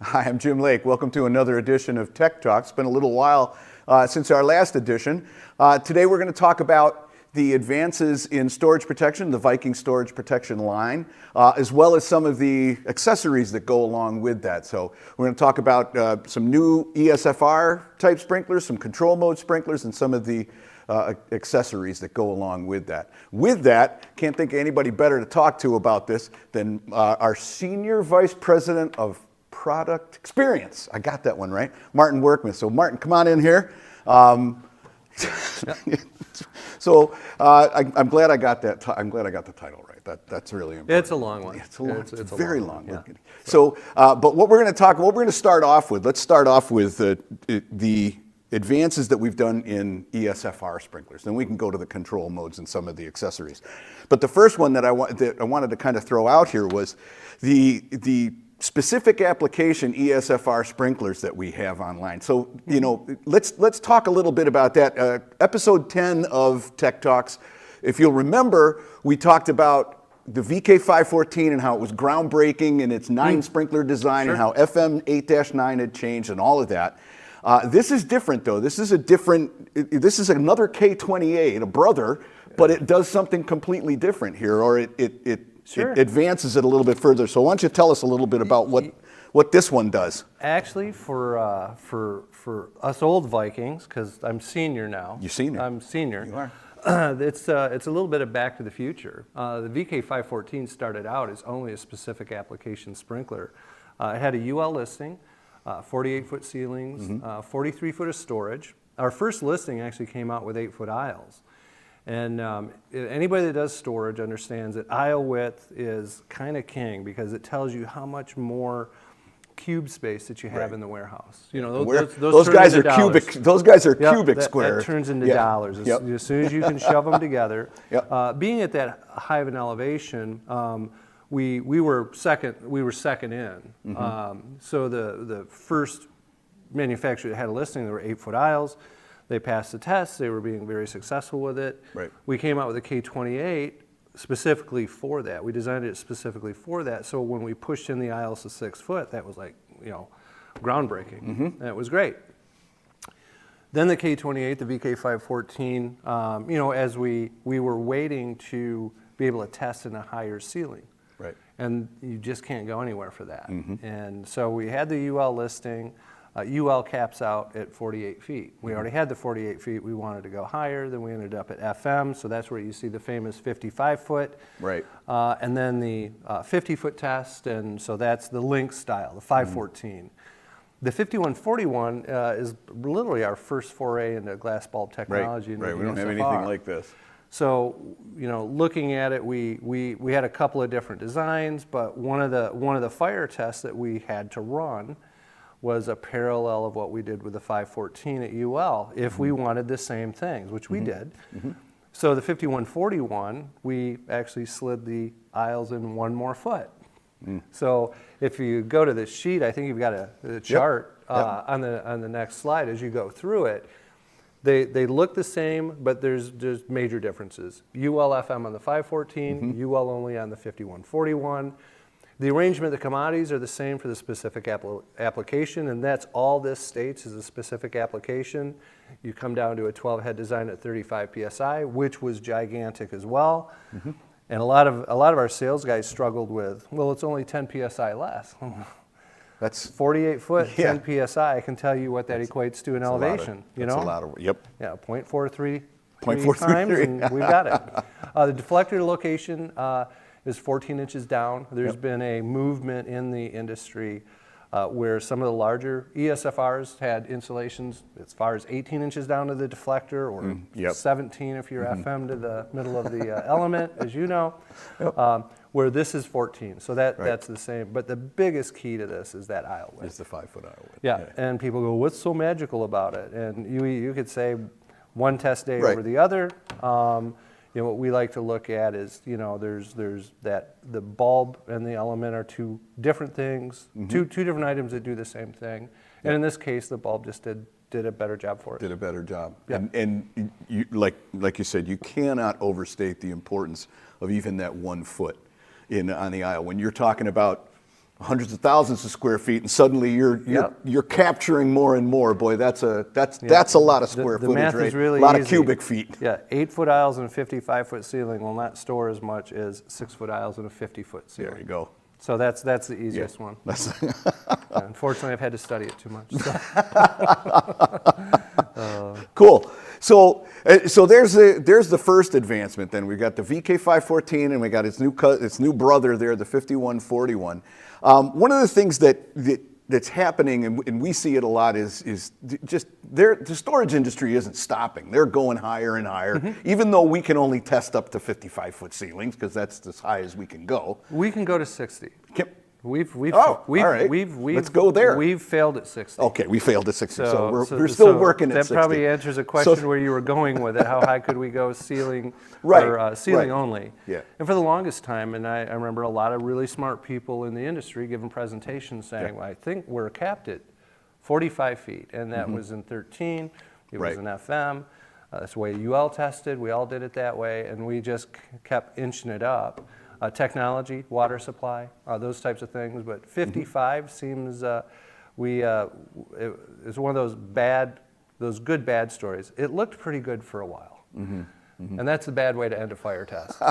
Hi, I'm Jim Lake. Welcome to another edition of Tech Talks. It's been a little while since our last edition. Today we're going to talk about the advances in storage protection, the Viking storage protection line, as well as some of the accessories that go along with that. So we're going to talk about some new ESFR type sprinklers, some control mode sprinklers, and some of the accessories that go along with that. With that, can't think of anybody better to talk to about this than our Senior Vice President of Product Experience. I got that one right, Martin Workman. So Martin, come on in here. So I'm glad I got that. I'm glad I got the title right. That's really important. It's a long one. It's a long. It's a very long long. one. Yeah. So, but what we're going to start off with. Let's start off with the advances that we've done in ESFR sprinklers. Then we can go to the control modes and some of the accessories. But the first one that I wanted to kind of throw out here was the specific application ESFR sprinklers that we have online. So, let's talk a little bit about that. Episode 10 of Tech Talks, if you'll remember, we talked about the VK514 and how it was groundbreaking in its 9 sprinkler design, Sure. and how FM 8-9 had changed and all of that. This is different though. This is another K28, a brother, but it does something completely different here, or it Sure. advances it a little bit further. So why don't you tell us a little bit about what this one does? Actually, for us old Vikings, because I'm senior now. You're senior. I'm senior. You are. It's a little bit of back to the future. The VK514 started out as only a specific application sprinkler. It had a UL listing, 48-foot ceilings, 43 foot of storage. Our first listing actually came out with 8-foot aisles. And anybody that does storage understands that aisle width is kind of king because it tells you how much more cube space that you have in the warehouse. You know, those guys are cubic. Those guys are cubic square. That turns into dollars as soon as you can shove them together. Being at that high of an elevation, we were second in. So the first manufacturer that had a listing, there were 8-foot aisles. They passed the test. They were being very successful with it. Right. We came out with a K28 specifically for that. We designed it specifically for that. So when we pushed in the aisles to 6 foot, that was like, groundbreaking. That was great. Then the K28, the VK514, as we were waiting to be able to test in a higher ceiling. Right. And you just can't go anywhere for that. And so we had the UL listing. UL caps out at 48 feet. We already had the 48 feet. We wanted to go higher. Then we ended up at FM. So that's where you see the famous 55 foot. Right. And then the 50-foot test. And so that's the Lynx style, the 514. The 5141 is literally our first foray into glass bulb technology. Right. We don't have anything like this. So, looking at it, we had a couple of different designs, but one of the fire tests that we had to run was a parallel of what we did with the 514 at UL if we wanted the same things, which we did. So the 5141, we actually slid the aisles in 1 more foot. So if you go to the sheet, I think you've got a chart on the next slide as you go through it. They look the same, but there's major differences. UL FM on the 514, UL only on the 5141. The arrangement of the commodities are the same for the specific application, and that's all this states is a specific application. You come down to a 12-head design at 35 PSI, which was gigantic as well. And a lot of our sales guys struggled with, well, it's only 10 PSI less. That's 48 foot, 10 PSI. I can tell you what that equates to in elevation. That's a lot of, Yeah, 0.43 times, and we've got it. The deflector location is 14 inches down. There's been a movement in the industry where some of the larger ESFRs had insulations as far as 18 inches down to the deflector, or 17 if you're FM to the middle of the element, as you know, where this is 14. So that's the same. But the biggest key to this is that aisle width. It's the 5-foot aisle width. Yeah, and people go, what's so magical about it? And you could say one test day over the other. What we like to look at is, there's that the bulb and the element are 2 different things, two different items that do the same thing. And in this case, the bulb just did a better job for it. Did a better job. Yeah. And you, like you said, you cannot overstate the importance of even that 1 foot on the aisle. When you're talking about hundreds of thousands of square feet, and suddenly you're capturing more and more. Boy, that's a lot of square The footage, math right? is really a lot easy. of cubic feet. Yeah, 8-foot aisles and a 55-foot ceiling will not store as much as 6-foot aisles and a 50-foot ceiling. There you go. So that's the easiest one. That's Yeah, unfortunately, I've had to study it too much. So. Cool. So there's the first advancement. Then we got the VK514, and we got its new brother there, the 5141. One of the things that's happening, and we see it a lot, is just the storage industry isn't stopping. They're going higher and higher, even though we can only test up to 55-foot ceilings because that's as high as we can go. We can go to 60. Let's go there. We've failed at 60. Okay, we failed at 60, so we're still working at 60. That probably answers a question where you were going with it. How high could we go ceiling or ceiling only? Yeah. And for the longest time, and I remember a lot of really smart people in the industry giving presentations saying, well, I think we're capped at 45 feet, and that was in 13. It was in FM. That's the way UL tested. We all did it that way, and we just kept inching it up. Technology, water supply, those types of things. But 55 seems it's one of those good bad stories. It looked pretty good for a while, and that's the bad way to end a fire test.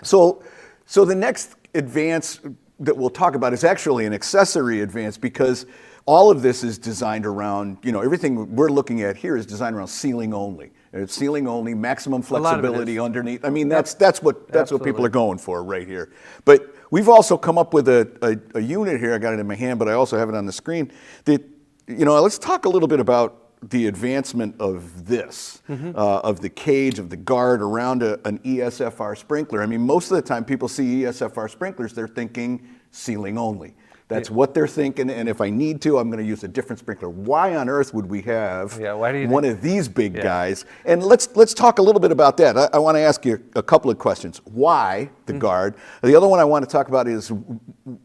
So the next advance that we'll talk about is actually an accessory advance, because all of this is designed around, everything we're looking at here is designed around ceiling only. It's ceiling only, maximum flexibility underneath. I mean, that's what people are going for right here. But we've also come up with a unit here. I got it in my hand, but I also have it on the screen. That let's talk a little bit about the advancement of this, of the cage, of the guard around an ESFR sprinkler. I mean, most of the time people see ESFR sprinklers, they're thinking ceiling only. That's what they're thinking, and if I need to, I'm going to use a different sprinkler. Why on earth would we have one of these big guys? And let's talk a little bit about that. I want to ask you a couple of questions. Why the guard? The other one I want to talk about is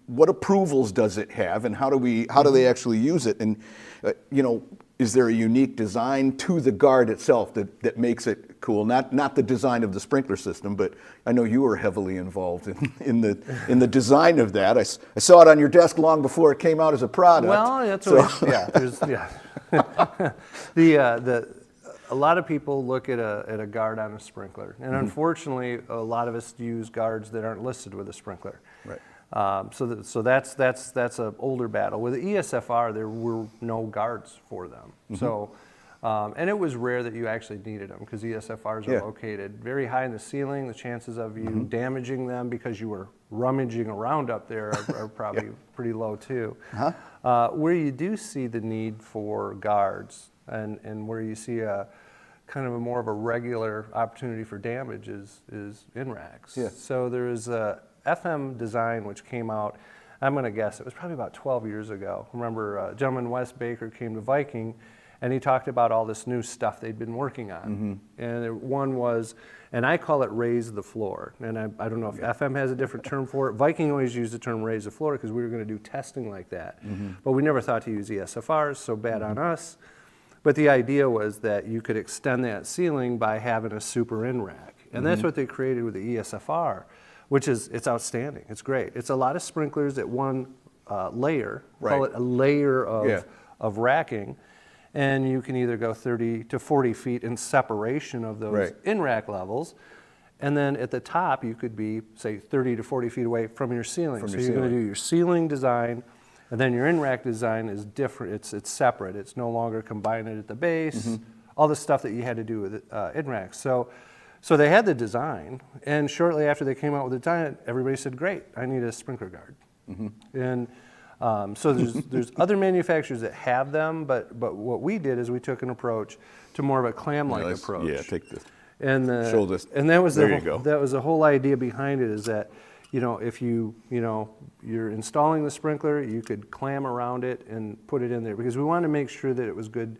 what approvals does it have, and how do they actually use it? And is there a unique design to the guard itself that makes it cool? Not the design of the sprinkler system, but I know you were heavily involved in the design of that. I saw it on your desk long before it came out as a product. Well, that's a lot of people look at a guard on a sprinkler, and unfortunately, a lot of us use guards that aren't listed with a sprinkler. Right. So that's an older battle. With the ESFR, there were no guards for them. So, and it was rare that you actually needed them, because ESFRs are located very high in the ceiling. The chances of you damaging them because you were rummaging around up there are probably pretty low too. Where you do see the need for guards, and where you see a kind of more of a regular opportunity for damage is in racks. So there is a FM design which came out, I'm going to guess, it was probably about 12 years ago. I remember a gentleman, Wes Baker, came to Viking, and he talked about all this new stuff they'd been working on. And one was, and I call it raise the floor. And I don't know if FM has a different term for it. Viking always used the term raise the floor because we were going to do testing like that. But we never thought to use ESFRs, so bad on us. But the idea was that you could extend that ceiling by having a super in rack. And that's what they created with the ESFR. It's outstanding. It's great. It's a lot of sprinklers at one layer, call it a layer of racking, and you can either go 30 to 40 feet in separation of those in-rack levels, and then at the top you could be, say, 30 to 40 feet away from your ceiling. So you're going to do your ceiling design, and then your in-rack design is different. It's separate. It's no longer combined at the base, all the stuff that you had to do with in-racks. So they had the design, and shortly after they came out with the design, everybody said, great, I need a sprinkler guard. And so there's other manufacturers that have them, but what we did is we took an approach to more of a clam-like approach. Yeah, take this. And show this. And that was that was the whole idea behind it, is that if you're installing the sprinkler, you could clam around it and put it in there, because we wanted to make sure that it was good.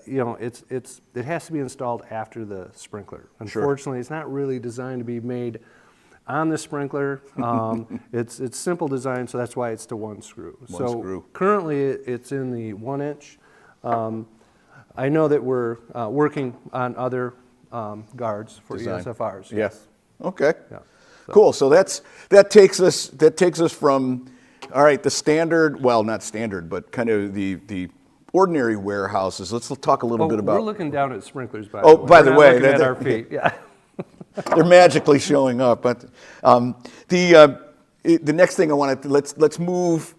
It has to be installed after the sprinkler. Unfortunately, it's not really designed to be made on the sprinkler. It's simple design, so that's why it's to one screw. Currently, it's in the 1 inch. I know that we're working on other guards for ESFRs. Yes. Okay. Yeah. Cool. So that takes us from all right, the standard, well, not standard, but kind of the ordinary warehouses. Let's talk a little bit about. We're looking down at sprinklers, by Oh, the way. by the We're way, not looking at our feet. Yeah. They're magically showing up. But the next thing I want to let's move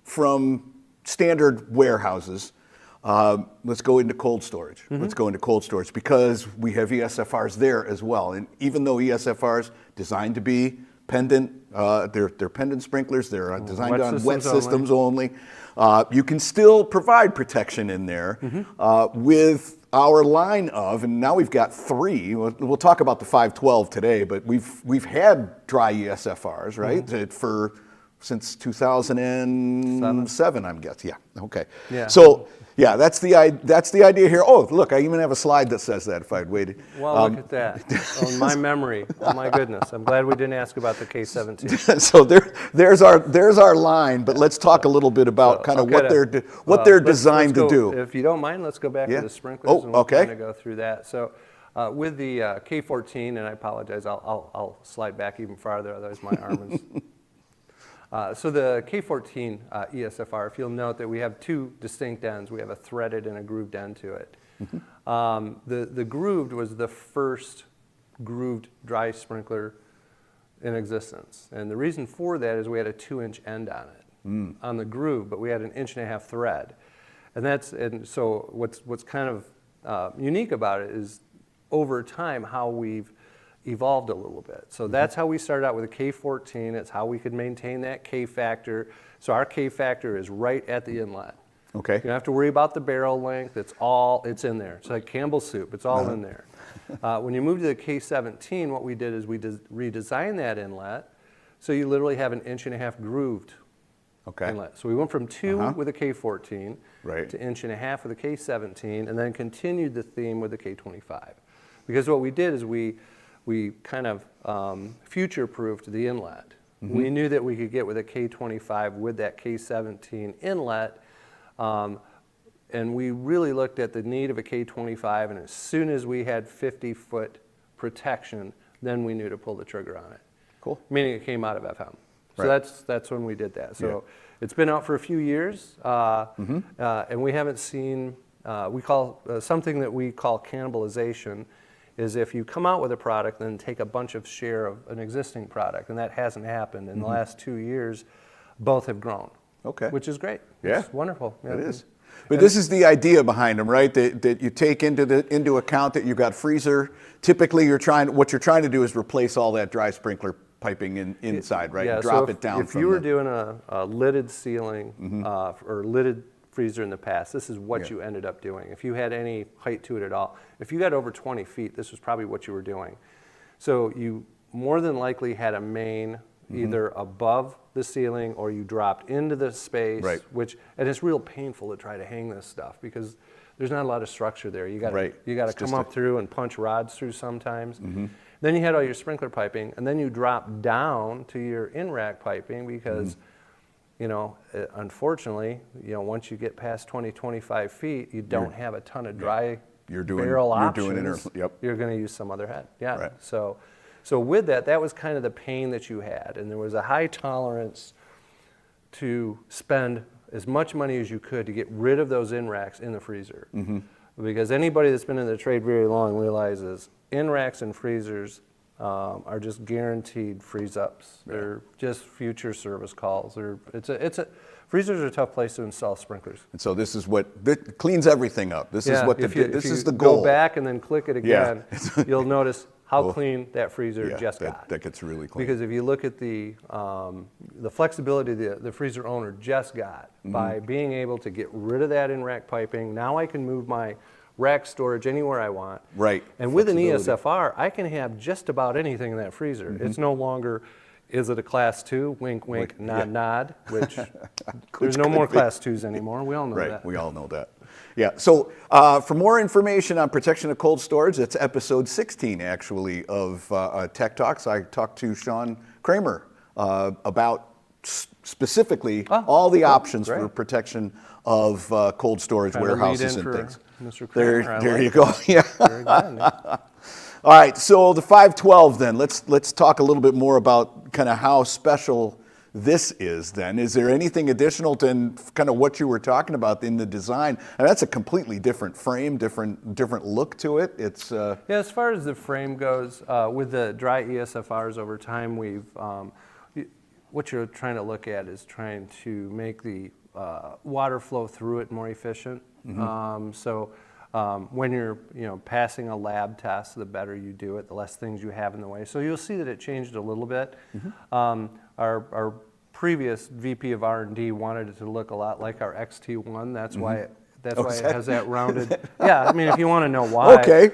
from standard warehouses. Let's go into cold storage. Let's go into cold storage because we have ESFRs there as well. And even though ESFRs designed to be pendant, they're pendant sprinklers. They're designed on wet systems only. You can still provide protection in there with our line of, and now we've got 3. We'll talk about the 512 today, but we've had dry ESFRs, right, since 2007, I'm guessing. Yeah. Okay. Yeah. So yeah, that's the idea here. Oh, look, I even have a slide that says that if I'd waited. Well, look at that. Oh, my memory. Oh my goodness. I'm glad we didn't ask about the K17. So there's our line, but let's talk a little bit about kind of what they're designed to do. If you don't mind, let's go back to the sprinklers and we'll kind of go through that. So with the K14, and I apologize, I'll slide back even farther, otherwise my arm is. So the K14 ESFR, if you'll note that we have 2 distinct ends. We have a threaded and a grooved end to it. The grooved was the first grooved dry sprinkler in existence. And the reason for that is we had a 2-inch end on it, on the groove, but we had an 1.5-inch thread. And so what's kind of unique about it is over time how we've evolved a little bit. So that's how we started out with a K14. It's how we could maintain that K factor. So our K factor is right at the inlet. Okay. You don't have to worry about the barrel length. It's in there. It's like Campbell's soup. It's all in there. When you move to the K17, what we did is we redesigned that inlet. So you literally have an 1.5-inch grooved inlet. So we went from 2 with a K14 to 1.5 inches with a K17, and then continued the theme with the K25. Because what we did is we kind of future-proofed the inlet. We knew that we could get with a K25 with that K17 inlet, and we really looked at the need of a K25, and as soon as we had 50-foot protection, then we knew to pull the trigger on it. Cool. Meaning it came out of FM. So that's when we did that. So it's been out for a few years, and we haven't seen, we call something that we call cannibalization, is if you come out with a product and take a bunch of share of an existing product, and that hasn't happened. In the last 2 years, both have grown, which is great. Yeah. It's wonderful. Yeah. It is. But this is the idea behind them, right? That you take into account that you've got freezer. Typically, what you're trying to do is replace all that dry sprinkler piping inside, right? Yeah, Drop so it down. If you were doing a lidded ceiling or lidded freezer in the past, this is what you ended up doing. If you had any height to it at all, if you got over 20 feet, this was probably what you were doing. So you more than likely had a main either above the ceiling or you dropped into the space, and it's real painful to try to hang this stuff because there's not a lot of structure there. You got to come up through and punch rods through sometimes. Then you had all your sprinkler piping, and then you drop down to your in-rack piping because unfortunately, once you get past 20, 25 feet, you don't have a ton of dry barrel options. You're going to use some other head. Yeah. Right. So with that was kind of the pain that you had, and there was a high tolerance to spend as much money as you could to get rid of those in-racks in the freezer. Because anybody that's been in the trade very long realizes in-racks and freezers are just guaranteed freeze-ups. They're just future service calls. Freezers are a tough place to install sprinklers. And so this is what cleans everything up. This is what this is the goal. Go back and then click it again, you'll notice how clean that freezer just got. That gets really clean. Because if you look at the flexibility the freezer owner just got by being able to get rid of that in-rack piping, now I can move my rack storage anywhere I want. Right. And with an ESFR, I can have just about anything in that freezer. It's no longer, is it a class 2? Wink, wink, nod, nod, which there's no more class 2s anymore. We all know that. Right, we all know that. Yeah, so for more information on protection of cold storage, it's episode 16, actually, of Tech Talks. I talked to Sean Kramer about specifically all the options for protection of cold storage warehouses and things. Mr. Kramer, there you go. Yeah. Very good. All right, so the 512 then. Let's talk a little bit more about kind of how special this is then. Is there anything additional to kind of what you were talking about in the design? And that's a completely different frame, different look to it. It's Yeah, as far as the frame goes, with the dry ESFRs over time, what you're trying to look at is trying to make the water flow through it more efficient. When you're passing a lab test, the better you do it, the less things you have in the way. So you'll see that it changed a little bit. Our previous VP of R&D wanted it to look a lot like our XT1. That's why it has that rounded. Yeah, I mean, if you want to know why, okay.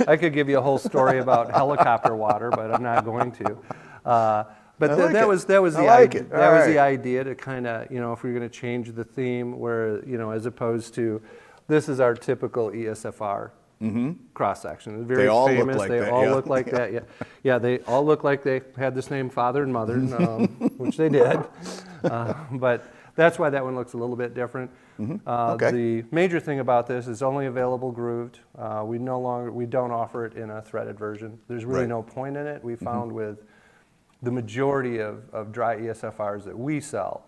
I could give you a whole story about helicopter water, but I'm not going to. That was the idea to kind of, if we're going to change the theme, where as opposed to, this is our typical ESFR cross section. Very they all famous. Look like they that. all Yeah. look like that. Yeah, they all look like they had the same father and mother, which they did. But that's why that one looks a little bit different. Okay. The major thing about this is only available grooved. We don't offer it in a threaded version. There's really no point in it. We found with the majority of dry ESFRs that we sell,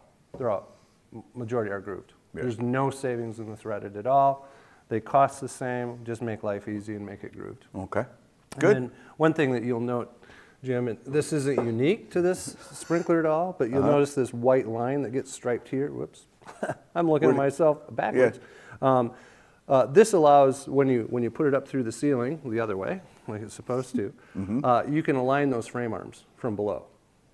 majority are grooved. Yeah. There's no savings in the threaded at all. They cost the same. Just make life easy and make it grooved. Okay, good. And then one thing that you'll note, Jim, and this isn't unique to this sprinkler at all, but you'll notice this white line that gets striped here. Whoops, I'm looking at myself backwards. Yeah. This allows, when you put it up through the ceiling the other way, like it's supposed to, you can align those frame arms from below.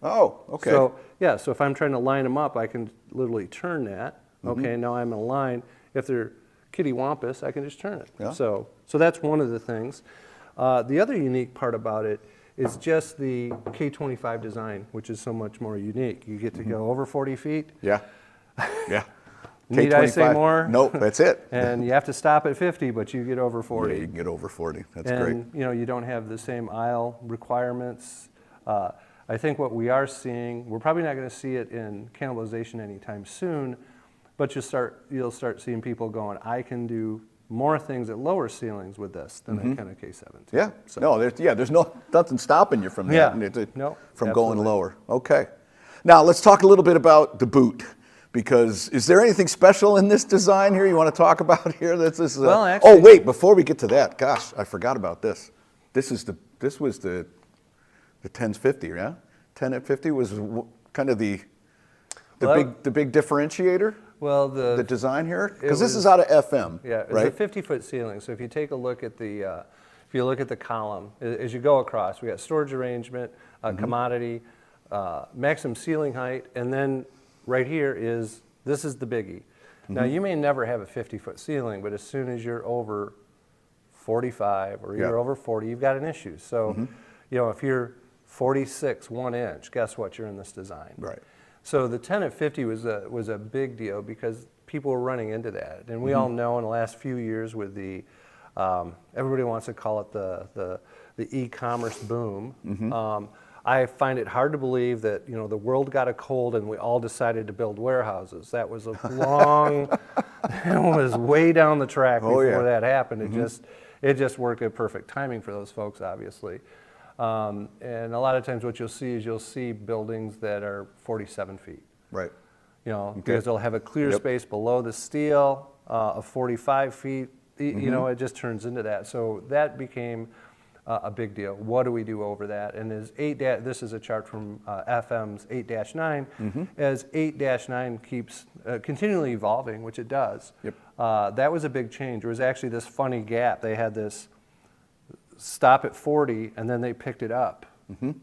Oh, okay. So if I'm trying to line them up, I can literally turn that. Okay, now I'm in a line. If they're kittywampus, I can just turn it. Yeah. So that's one of the things. The other unique part about it is just the K25 design, which is so much more unique. You get to go over 40 feet. Yeah. Yeah. Need I say more? Nope, that's it. And you have to stop at 50, but you get over 40. Yeah, you can get over 40. That's great. And you don't have the same aisle requirements. I think what we are seeing, we're probably not going to see it in cannibalization anytime soon, but you'll start seeing people going, I can do more things at lower ceilings with this than I can at K17. Yeah. So. There's nothing stopping you from that. From going lower. Okay. Now let's talk a little bit about the boot, because is there anything special in this design here you want to talk about here? Well, actually, wait, before we get to that, gosh, I forgot about this. This was the 1050, yeah? 10 at 50 was kind of the big differentiator. Well, the design here, because this is out of FM. Yeah, it's right? a 50-foot ceiling. So if you take a look at the column as you go across, we got storage arrangement, commodity, maximum ceiling height, and then right here this is the biggie. Now you may never have a 50-foot ceiling, but as soon as you're over 45 or you're over 40, you've got an issue. So if you're 46 1 inch, guess what? You're in this design. Right. So the 10 at 50 was a big deal because people were running into that, and we all know in the last few years with the everybody wants to call it the e-commerce boom. I find it hard to believe that the world got a cold and we all decided to build warehouses. That was a long, it was way down the track before that happened. It just worked at perfect timing for those folks, obviously. And a lot of times what you'll see buildings that are 47 feet. Right. Because they'll have a clear space below the steel of 45 feet. It just turns into that. So that became a big deal. What do we do over that? And this is a chart from FM's 8-9. As 8-9 keeps continually evolving, which it does, that was a big change. There was actually this funny gap. They had this stop at 40, and then they picked it up.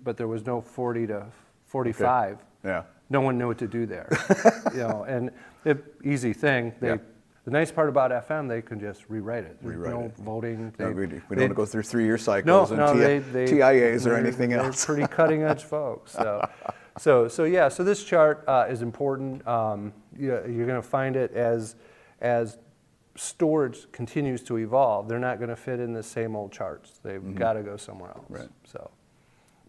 But there was no 40 to 45. Okay. Yeah. No one knew what to do there. And easy thing. The nice part about FM, they can just rewrite it. There's no voting. We don't want to go through 3-year cycles and TIAs or anything else. They're pretty cutting edge folks. So this chart is important. You're going to find it as storage continues to evolve. They're not going to fit in the same old charts. They've got to go somewhere else. Right. So.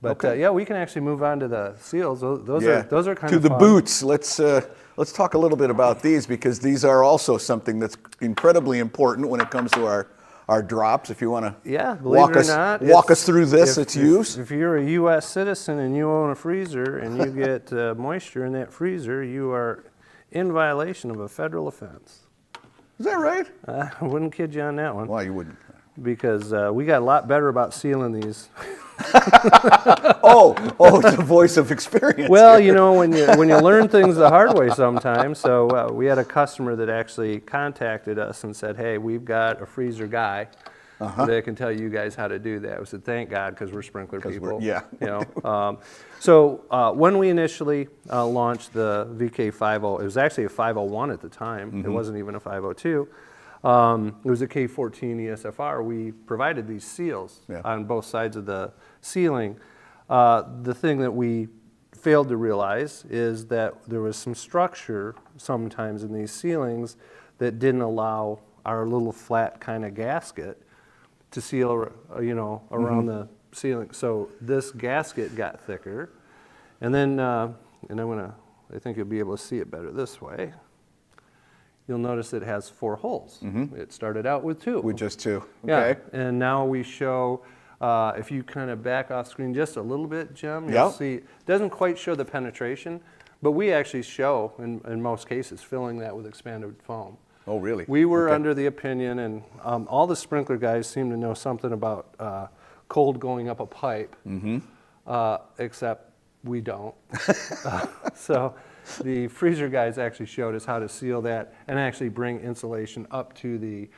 But we can actually move on to the seals. Those are kind of to the fun. boots. Let's talk a little bit about these, because these are also something that's incredibly important when it comes to our drops. If you want to Yeah, believe it or not, walk us through this, its use. If you're a U.S. citizen and you own a freezer and you get moisture in that freezer, you are in violation of a federal offense. Is that right? I wouldn't kid you on that one. Well, you wouldn't. Because we got a lot better about sealing these. It's the voice of experience. Well, here. you know, when you learn things the hard way sometimes. So we had a customer that actually contacted us and said, "Hey, we've got a freezer guy that can tell you guys how to do that." We said, "Thank God, because we're sprinkler people." Yeah. You know. So when we initially launched the VK50, it was actually a 501 at the time. It wasn't even a 502. It was a K14 ESFR. We provided these seals on both sides of the ceiling. The thing that we failed to realize is that there was some structure sometimes in these ceilings that didn't allow our little flat kind of gasket to seal, around the ceiling. So this gasket got thicker, and then, I think you'll be able to see it better this way. You'll notice it has 4 holes. It started out with 2. With just 2. Okay. Yeah. And now we show, if you kind of back off screen just a little bit, Jim, you'll see it doesn't quite show the penetration, but we actually show, in most cases, filling that with expanded foam. Oh, really? We were under the opinion, and all the sprinkler guys seem to know something about cold going up a pipe, except we don't. So the freezer guys actually showed us how to seal that and actually bring insulation up to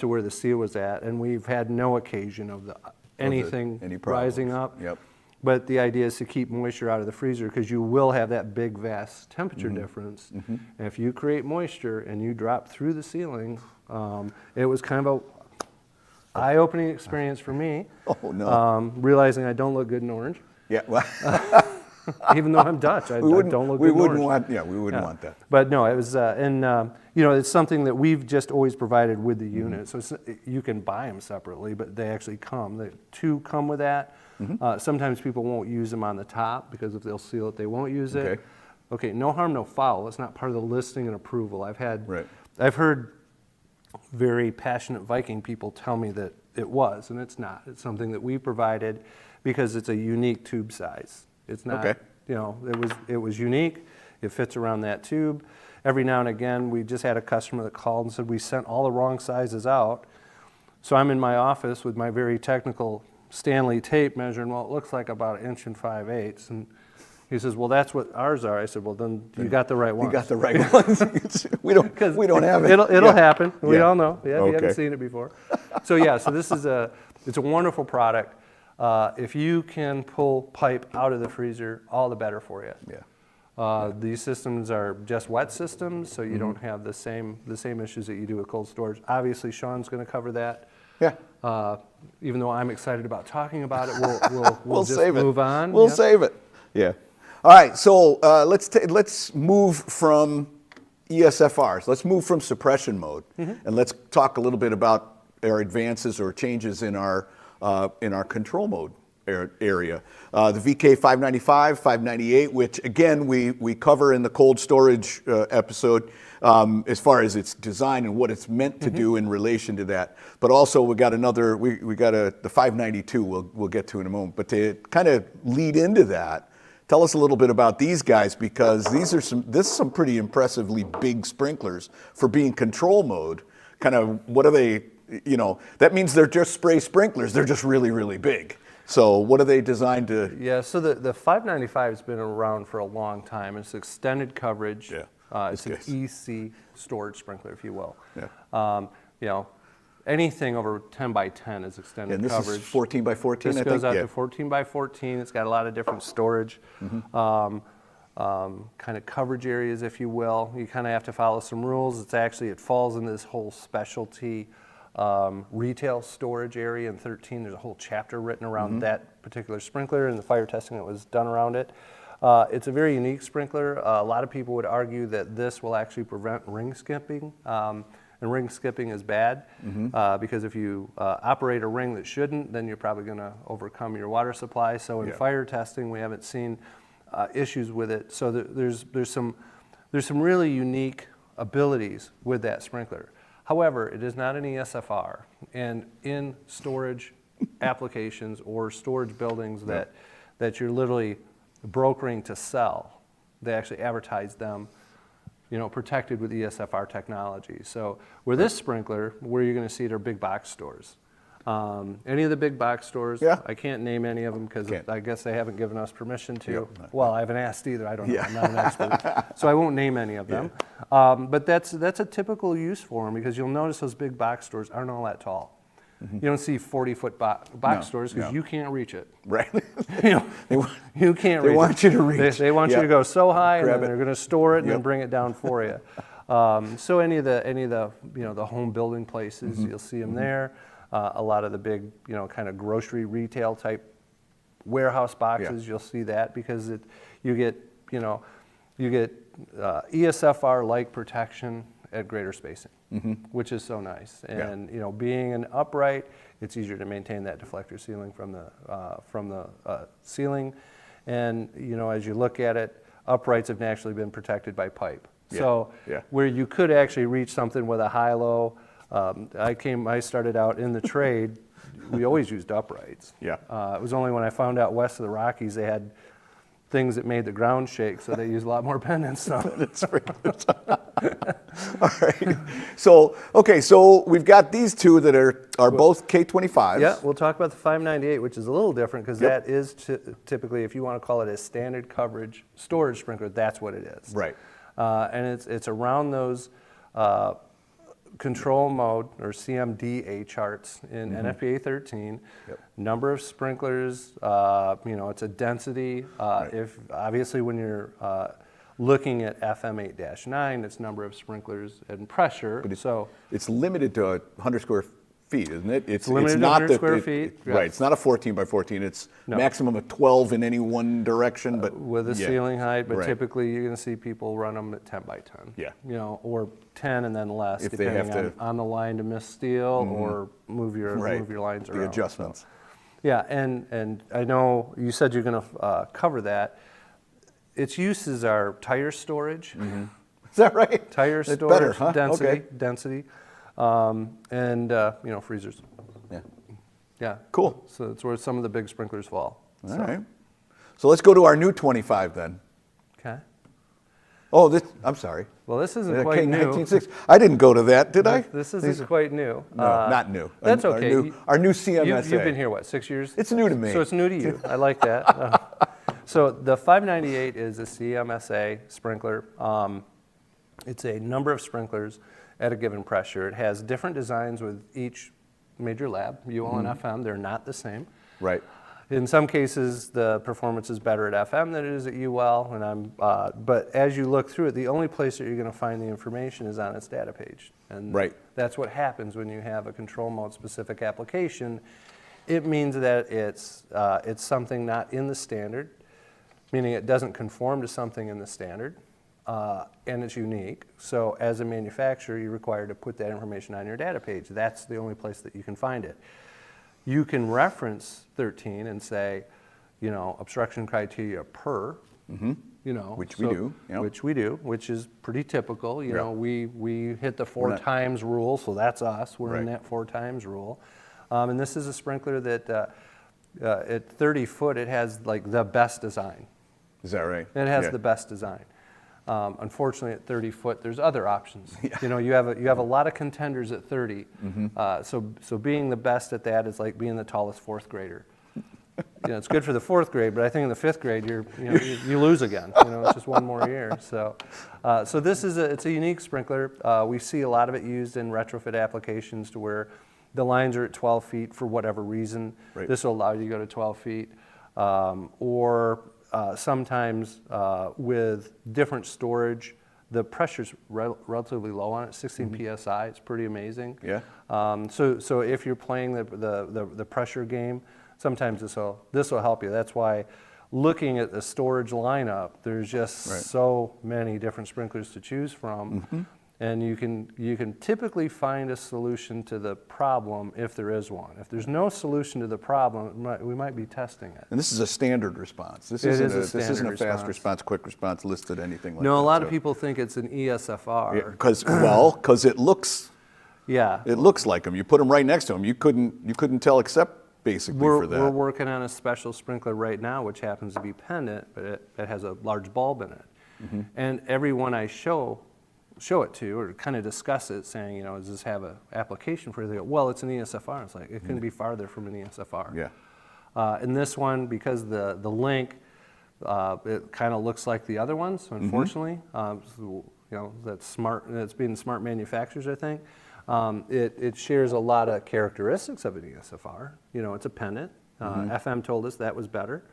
where the seal was at, and we've had no occasion of anything rising up. Yep. But the idea is to keep moisture out of the freezer, because you will have that big, vast temperature difference. And if you create moisture and you drop through the ceiling, it was kind of a eye-opening experience for me. Oh, no. Realizing I don't look good in orange. Yeah. Well, even though I'm Dutch, I don't look good in orange. We wouldn't want that. But no, it was, it's something that we've just always provided with the unit. So you can buy them separately, but they actually come. The 2 come with that. Sometimes people won't use them on the top, because if they'll seal it, they won't use it. Okay, no harm, no foul. It's not part of the listing and approval. I've heard very passionate Viking people tell me that it was, and it's not. It's something that we provided because it's a unique tube size. It's not, it was unique. It fits around that tube. Every now and again, we just had a customer that called and said, we sent all the wrong sizes out. So I'm in my office with my very technical Stanley tape measuring, well, it looks like about 1 5/8". And he says, well, that's what ours are. I said, well, then you got the right ones. You got the right ones. we don't have it. It'll happen. We all know. Yeah, you haven't seen it before. So this is it's a wonderful product. If you can pull pipe out of the freezer, all the better for you. Yeah. These systems are just wet systems, so you don't have the same issues that you do with cold storage. Obviously, Sean's going to cover that. Yeah. Even though I'm excited about talking about it, we'll just save it. move on. We'll save it. Yeah. All right. So let's move from ESFRs. Let's move from suppression mode, and let's talk a little bit about our advances or changes in our control mode area. The VK 595, 598, which again we cover in the cold storage episode as far as its design and what it's meant to do in relation to that. But also we got the 592 we'll get to in a moment. But to kind of lead into that, tell us a little bit about these guys, because this is some pretty impressively big sprinklers for being control mode. Kind of what are they? That means they're just spray sprinklers. They're just really, really big. So what are they designed to? Yeah, so the 595 has been around for a long time. It's extended coverage. Yeah. It's an EC storage sprinkler, if you will. Yeah. Anything over 10 by 10 is extended coverage. This is 14 by 14, This goes out to 14 by 14. It's got a lot of different storage. Kind of coverage areas, if you will. You kind of have to follow some rules. It falls in this whole specialty retail storage area in 13. There's a whole chapter written around that particular sprinkler and the fire testing that was done around it. It's a very unique sprinkler. A lot of people would argue that this will actually prevent ring skipping. And ring skipping is bad because if you operate a ring that shouldn't, then you're probably going to overcome your water supply. So in fire testing, we haven't seen issues with it. So there's some really unique abilities with that sprinkler. However, it is not an ESFR, and in storage applications or storage buildings that you're literally brokering to sell, they actually advertise them, protected with ESFR technology. So with this sprinkler, where you're going to see it are big box stores. Any of the big box stores, I can't name any of them because I guess they haven't given us permission to. Well, I haven't asked either. I don't know. I'm not an expert. So I won't name any of them. But that's a typical use for them because you'll notice those big box stores aren't all that tall. You don't see 40-foot box stores because you can't reach it. Right. You can't reach it. They want you to reach. They want you to go so high, and then they're going to store it and then bring it down for you. So any of the the home building places, you'll see them there. A lot of the big, kind of grocery retail type warehouse boxes, you'll see that because you get ESFR-like protection at greater spacing, which is so nice. And being an upright, it's easier to maintain that deflector sealing from the ceiling. And as you look at it, uprights have naturally been protected by pipe. So where you could actually reach something with a high-low. I started out in the trade, we always used uprights. It was only when I found out west of the Rockies they had things that made the ground shake, so they used a lot more pendants. That's right. All right. So we've got these two that are both K25s. Yeah, we'll talk about the 598, which is a little different because that is typically, if you want to call it a standard coverage storage sprinkler, that's what it is. Right. And it's around those control mode or CMDA charts in NFPA 13, number of sprinklers, it's a density. If obviously when you're looking at FM 8-9, it's number of sprinklers and pressure. But it's limited to 100 square feet, isn't it? It's limited to 100 square feet. Right. It's not a 14 by 14. It's maximum of 12 in any one direction, but with a ceiling height. But typically, you're going to see people run them at 10 by 10. Yeah. Or 10 and then less, if depending they have on the line to miss steel or move your lines around. The adjustments. So, yeah, and I know you said you're going to cover that. Its uses are tire storage. Is that right? Tire storage, better, huh? density. And freezers. Yeah. Cool. So that's where some of the big sprinklers fall. All right. So let's go to our new 25 then. Okay. Oh, I'm sorry. Well, this isn't quite new. 1960. I didn't go to that, did I? This isn't quite new. No, not new. That's okay. Our new CMSA. You've been here, 6 years? It's new to me. So it's new to you. I like that. So the 598 is a CMSA sprinkler. It's a number of sprinklers at a given pressure. It has different designs with each major lab, UL and FM. They're not the same. Right. In some cases, the performance is better at FM than it is at UL, and but as you look through it, the only place that you're going to find the information is on its data page. And that's what happens when you have a control mode specific application. It means that it's something not in the standard, meaning it doesn't conform to something in the standard. And it's unique. So as a manufacturer, you're required to put that information on your data page. That's the only place that you can find it. You can reference 13 and say, obstruction criteria per, which we do. Which we do, which is pretty typical. We hit the 4 times rule, so that's us. We're in that 4 times rule. And this is a sprinkler that at 30 foot, it has like the best design. Is that right? It has the best design. Unfortunately, at 30 foot, there's other options. You have a lot of contenders at 30. So being the best at that is like being the tallest 4th grader. It's good for the 4th grade, but I think in the 5th grade, you lose again. It's just one more year. So this is it's a unique sprinkler. We see a lot of it used in retrofit applications to where the lines are at 12 feet for whatever reason. This will allow you to go to 12 feet, or sometimes with different storage, the pressure's relatively low on it, 16 psi. It's pretty amazing. So if you're playing the pressure game, sometimes this will help you. That's why looking at the storage lineup, there's just so many different sprinklers to choose from. And you can typically find a solution to the problem if there is one. If there's no solution to the problem, we might be testing it. And this is a standard response. This isn't a fast response, quick response listed, anything like that. No, a lot of people think it's an ESFR. Because it looks Yeah. It looks like them. You put them right next to them. You couldn't tell except basically for that. We're working on a special sprinkler right now, which happens to be pendant, but it has a large bulb in it. And everyone I show it to or kind of discuss it, saying, you know, does this have an application for it? They go, well, it's an ESFR. It's like, it couldn't be farther from an ESFR. Yeah. And this one, because the link, it kind of looks like the other ones, unfortunately. So, you know, that's being smart manufacturers, I think. It shares a lot of characteristics of an ESFR. You know, it's a pendant. FM told us that was better.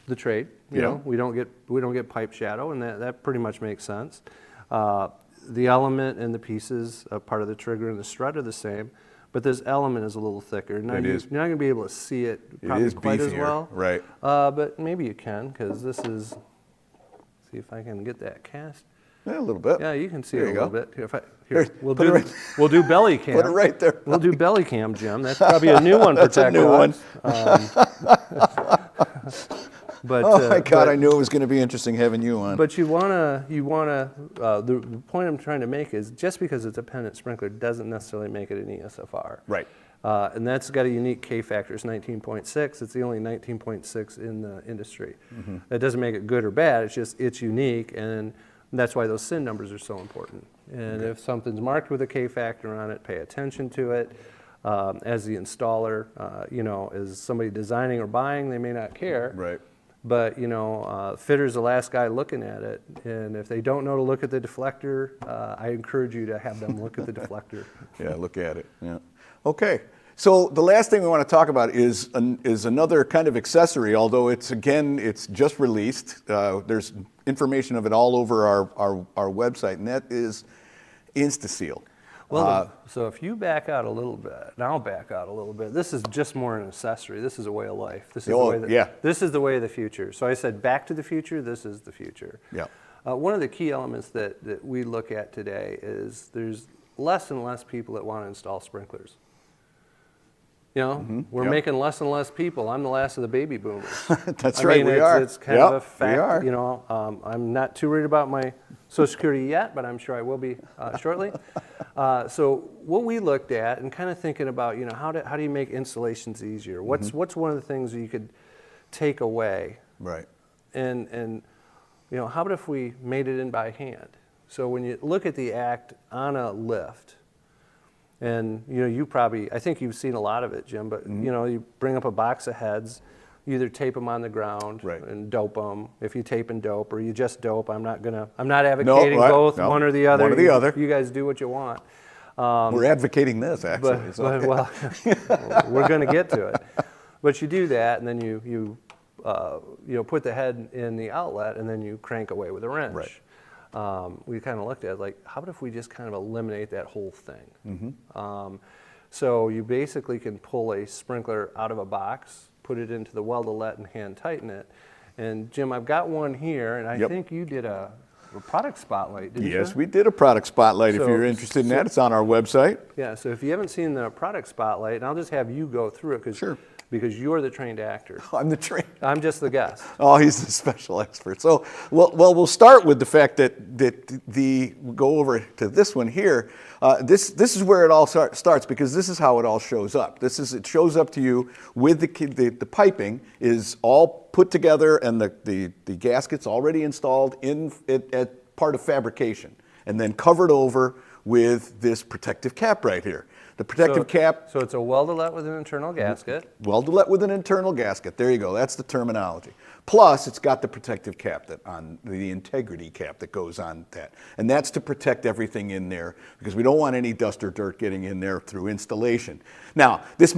The trade, you know, we don't get pipe shadow, and that pretty much makes sense. The element and the pieces, part of the trigger and the strut are the same, but this element is a little thicker. Now you're not going to be able to see it probably quite as well, right? But maybe you can, because this is. See if I can get that cast. Yeah, a little bit. Yeah, you can see There it a you little go. bit. Here, we'll do belly cam. Put it right there. We'll do belly cam, Jim. That's probably a new one for That's a new one. But, oh my God, I knew it was going to be interesting having you on. But you wanna. The point I'm trying to make is just because it's a pendant sprinkler doesn't necessarily make it an ESFR. Right. And that's got a unique K factor. It's 19.6. It's the only 19.6 in the industry. That doesn't make it good or bad. It's just it's unique, and that's why those SIN numbers are so important. And if something's marked with a K factor on it, pay attention to it. As the installer, you know, as somebody designing or buying, they may not care. Right. But, you know, fitter's the last guy looking at it. And if they don't know to look at the deflector, I encourage you to have them look at the deflector. Yeah, look at it. Yeah. Okay. So the last thing we want to talk about is another kind of accessory, although it's just released. There's information of it all over our website, and that is InstaSeal. Well, so if you back out a little bit, and I'll back out a little bit, this is just more an accessory. This is a way of life. This is this is the way of the future. So I said back to the future, this is the future. Yeah. One of the key elements that we look at today is there's less and less people that want to install sprinklers. You know, we're making less and less people. I'm the last of the baby boomers. That's right, we are. It's kind of a fact. We are. You know, I'm not too worried about my Social Security yet, but I'm sure I will be shortly. So what we looked at and kind of thinking about, you know, how do you make installations easier? What's one of the things that you could take away? Right. And you know, how about if we made it in by hand? So when you look at the act on a lift, and you know, I think you've seen a lot of it, Jim, but you know, you bring up a box of heads, you either tape them on the ground and dope them. If you tape and dope, or you just dope, I'm not advocating both, one or the other. One or the other. You guys do what you want. We're advocating this, actually. Well, we're going to get to it. But you do that, and then you put the head in the outlet, and then you crank away with a wrench. Right. We kind of looked at it like, how about if we just kind of eliminate that whole thing? So you basically can pull a sprinkler out of a box, put it into the weld-a-let and hand tighten it. And Jim, I've got one here, and I think you did a product spotlight, didn't you? Yes, we did a product spotlight. If you're interested in that, it's on our website. Yeah, so if you haven't seen the product spotlight, and I'll just have you go through it, because you're the trained actor. I'm the trained. I'm just the guest. Oh, he's the special expert. So, we'll start with the fact that we'll go over to this one here. This is where it all starts, because this is how it all shows up. It shows up to you with the piping is all put together, and the gasket's already installed at part of fabrication, and then covered over with this protective cap right here. The protective cap. So it's a weld-a-let with an internal gasket. Weld-a-let with an internal gasket. There you go. That's the terminology. Plus, it's got the protective cap the integrity cap that goes on that. And that's to protect everything in there, because we don't want any dust or dirt getting in there through installation. Now, this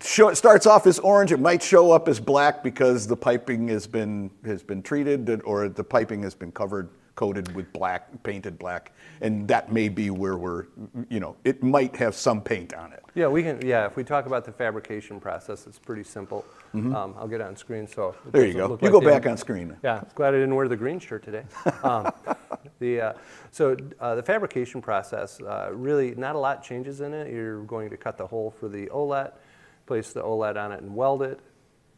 starts off as orange. It might show up as black because the piping has been treated, or the piping has been coated with black, painted black, and that may be where it might have some paint on it. Yeah, if we talk about the fabrication process, it's pretty simple. I'll get on screen. So there you go. You go back on screen. Yeah, glad I didn't wear the green shirt today. The fabrication process, really not a lot changes in it. You're going to cut the hole for the OLED, place the OLED on it and weld it.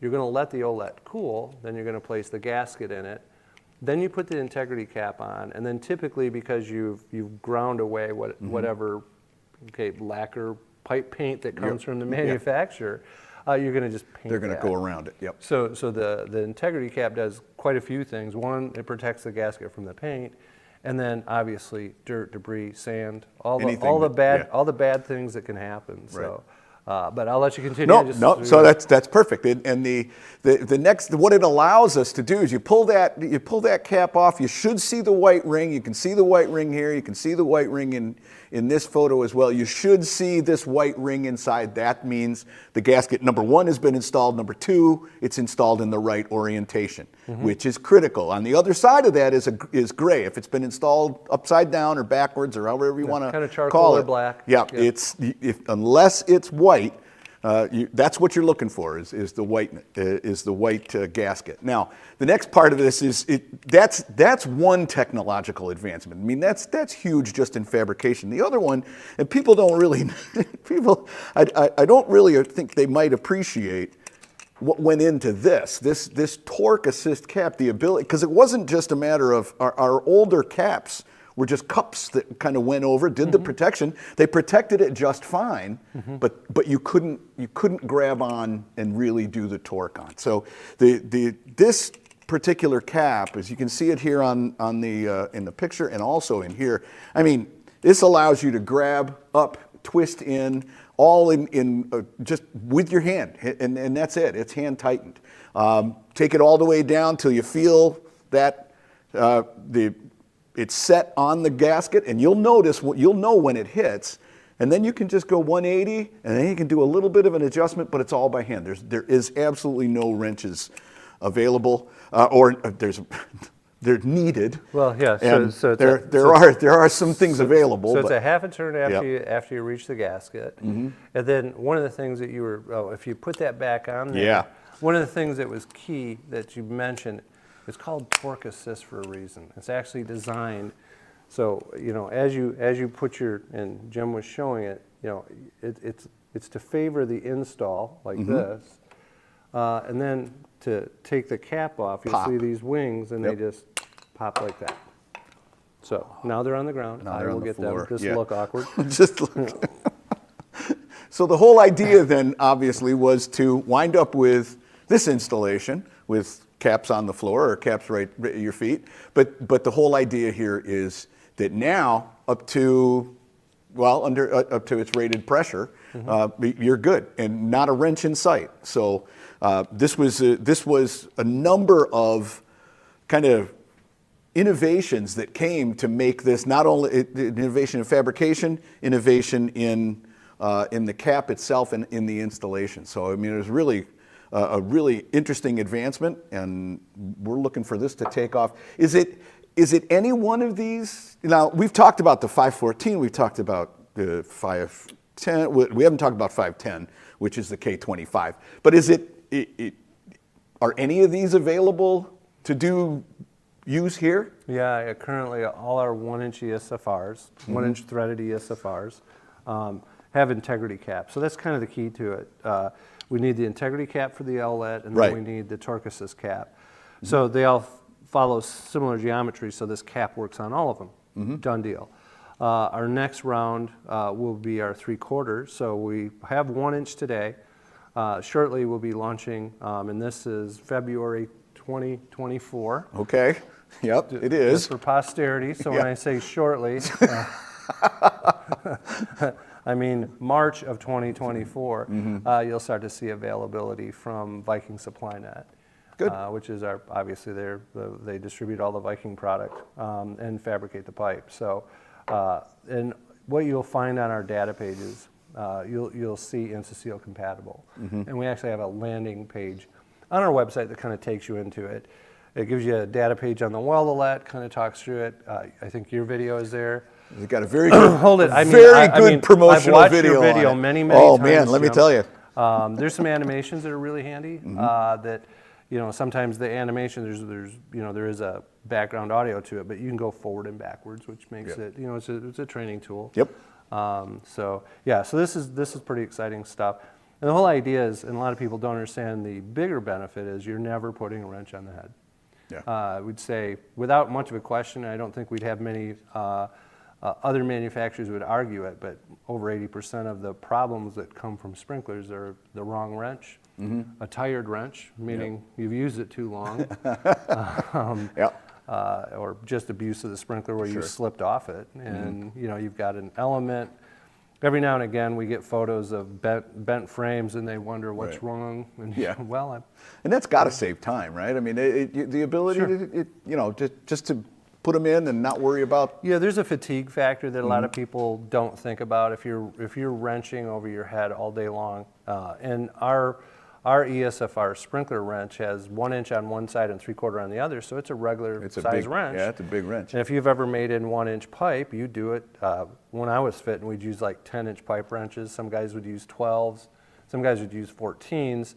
You're going to let the OLED cool, then you're going to place the gasket in it. Then you put the integrity cap on, and then typically because you've ground away whatever lacquer pipe paint that comes from the manufacturer, you're going to just paint. They're going to go around it. Yep. So the integrity cap does quite a few things. One, it protects the gasket from the paint, and then obviously dirt, debris, sand, all the bad things that can happen. So. But I'll let you continue. No. So that's perfect. And the next, what it allows us to do is you pull that cap off. You should see the white ring. You can see the white ring here. You can see the white ring in this photo as well. You should see this white ring inside. That means the gasket, number one, has been installed. Number two, it's installed in the right orientation, which is critical. On the other side of that is gray. If it's been installed upside down or backwards or however you want to kind of charcoal call or it, black. Yeah, it's unless it's white. That's what you're looking for is the white gasket. Now, the next part of this is that's one technological advancement. I mean, that's huge just in fabrication. The other one, and people don't really, I don't really think they might appreciate what went into this torque assist cap, the ability, because it wasn't just a matter of our older caps were just cups that kind of went over, did the protection. They protected it just fine, but you couldn't grab on and really do the torque on. So this particular cap, as you can see it here on the in the picture and also in here, I mean, this allows you to grab up, twist in, all in just with your hand, and that's it. It's hand tightened. Take it all the way down till you feel that it's set on the gasket, and you'll know when it hits, and then you can just go 180, and then you can do a little bit of an adjustment, but it's all by hand. There is absolutely no wrenches available, they're needed. Well, yeah. There are some things available. So it's a half a turn after you reach the gasket, and then one of the things that if you put that back on there, one of the things that was key that you mentioned. It's called torque assist for a reason. It's actually designed so as you put and Jim was showing it. It's to favor the install like this, and then to take the cap off. You'll see these wings, and they just pop like that. So now they're on the ground. Now they're on the floor. This will look awkward. Just look. So the whole idea then obviously was to wind up with this installation with caps on the floor or caps right at your feet. But the whole idea here is that now up to its rated pressure, you're good and not a wrench in sight. So this was a number of kind of innovations that came to make this not only innovation in fabrication, innovation in the cap itself and in the installation. So I mean, it was really a really interesting advancement, and we're looking for this to take off. Is it any one of these? Now, we've talked about the 514, we've talked about the 510, we haven't talked about 510, which is the K25. But are any of these available to use here? Yeah, currently all our 1-inch ESFRs, 1-inch threaded ESFRs, have integrity caps. So that's kind of the key to it. We need the integrity cap for the outlet, and then we need the torque assist cap. So they all follow similar geometry, so this cap works on all of them. Done deal. Our next round will be our 3/4. So we have 1-inch today. Shortly we'll be launching, and this is February 2024. Okay. Yep, it is. Just for posterity. So when I say shortly, I mean March of 2024, you'll start to see availability from Viking Supply Net. Good. Which is obviously they distribute all the Viking product and fabricate the pipe. So, and what you'll find on our data pages, you'll see InstaSeal compatible. And we actually have a landing page on our website that kind of takes you into it. It gives you a data page on the weldolet, kind of talks through it. I think your video is there. You've got a very good, hold it. very good promotional I've watched video. Your video many times. Oh man, let me tell you. There's some animations that are really handy. That sometimes the animation there is a background audio to it, but you can go forward and backwards, which makes it it's a training tool. Yep. So this is pretty exciting stuff. And the whole idea is, and a lot of people don't understand, the bigger benefit is you're never putting a wrench on the head. Yeah. We'd say, without much of a question, I don't think we'd have many other manufacturers would argue it, but over 80% of the problems that come from sprinklers are the wrong wrench, a tired wrench, meaning you've used it too long, or just abuse of the sprinkler where you slipped off it, and you've got an element. Every now and again, we get photos of bent frames, and they wonder what's wrong. And and that's got to save time, right? I mean, the ability to just to put them in and not worry about. Yeah, there's a fatigue factor that a lot of people don't think about if you're wrenching over your head all day long. And our ESFR sprinkler wrench has 1 inch on one side and 3/4 on the other, so it's a regular size wrench. Yeah, it's a big wrench. And if you've ever made in 1 inch pipe, you do it. When I was fitting, we'd use like 10-inch pipe wrenches. Some guys would use 12s. Some guys would use 14s.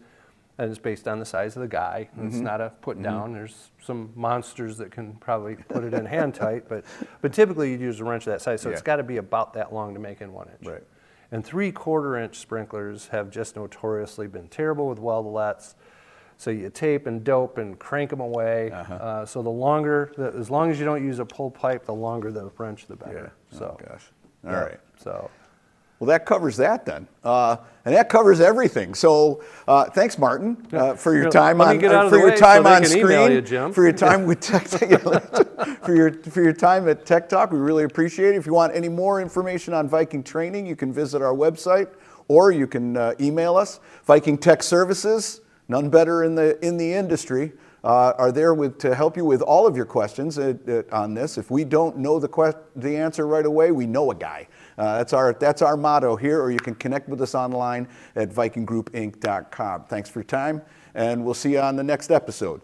And it's based on the size of the guy. It's not a put down. There's some monsters that can probably put it in hand tight, but typically you'd use a wrench of that size, so it's got to be about that long to make in 1 inch. Right. And 3/4 inch sprinklers have just notoriously been terrible with weldolets. So you tape and dope and crank them away. So as long as you don't use a pull pipe, the longer the wrench, the better. Yeah. So, oh gosh. All right. So. Well, that covers that then, and that covers everything. So, thanks, Martin, for your time on screen, for your time with for your time at Tech Talk. We really appreciate it. If you want any more information on Viking training, you can visit our website, or you can email us. Viking Tech Services, none better in the industry, are there to help you with all of your questions on this. If we don't know the answer right away, we know a guy. That's our motto here, or you can connect with us online at vikinggroupinc.com. Thanks for your time, and we'll see you on the next episode.